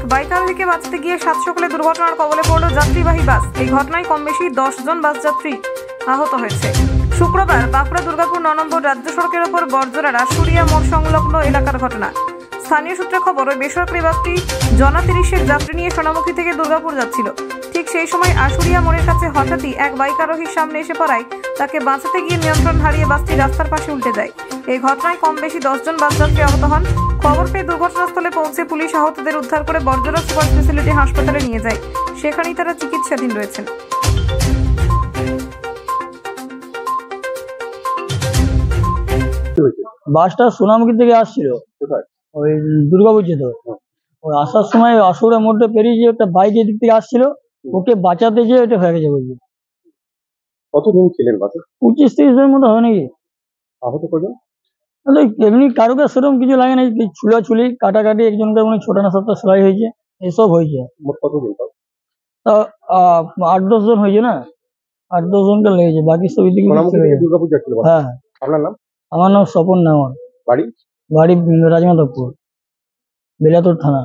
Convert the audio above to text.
Bike আরোহীকে বাঁচাতে গিয়ে সাত সকালে দুর্ঘটনার কবলে পড়ল যাত্রীবাহী বাস। এই ঘটনায় কম বেশি 10 জন বাস যাত্রী আহত হয়েছে। শুক্রবার বাঁকুড়া দুর্গাপুর 9 নম্বর রাজ্য সড়কের ওপর বরজোড়ার আশুরিয়া মোড় সংলগ্ন এলাকার ঘটনা। স্থানীয় সূত্রে খবর, ওই বেসরকারি বাসটি জনা 30-এর যাত্রী নিয়ে সোনামুখী থেকে দুর্গাপুর যাচ্ছিল। ঠিক সেই সময় আশুরিয়া মোড়ের কাছে হঠাৎই এক বাইক আরোহীর সামনে এসে পড়ায় তাকে বাঁচাতে গিয়ে নিয়ন্ত্রণ হারিয়ে বাসটি রাস্তার পাশে উল্টে যায়। এই ঘটনায় কম বেশি 10 জন বাস যাত্রী আহত হন। খবর পেয়ে দুর্ঘটনাস্থলে পৌঁছে পুলিশ আহতদের উদ্ধার করে বরজোড়া সুপার স্পেশালিটি হাসপাতালে নিয়ে যায়। সেখানেই তারা চিকিৎসাধীন রয়েছেন। বাসটা সোনামুখী থেকে আসছিল, ওই দুর্গাপুর যেত। ওই আসার সময় আশুরিয়া মোড়টা পেরিয়ে যে একটা বাইক এদিক থেকে আসছিল, ওকে বাঁচাতে যেয়ে ওটা হয়ে গেছে বলছি। কতদিন ছিলেন বাসে? 25-30 জনের মতো হবে নাকি। আহত কজন? এমনি কারোকে সেরকম কিছু লাগে না, ছুলাছুলি কাটাকাটি, একজনকার মানে ছোট না সপ্তাহ সেলাই হয়েছে, এসব হয়েছে। মোট কতদিন? তা 8-10 জন হয়েছে না, 8-10 জনকে লেগেছে, বাকি সব এদিকে দুর্গাপুর যাচ্ছিল। হ্যাঁ। আপনার নাম? আমার নাম স্বপন নামর, বাড়ি বাড়ি রাজমাধবপুর, বেলাতুর থানা।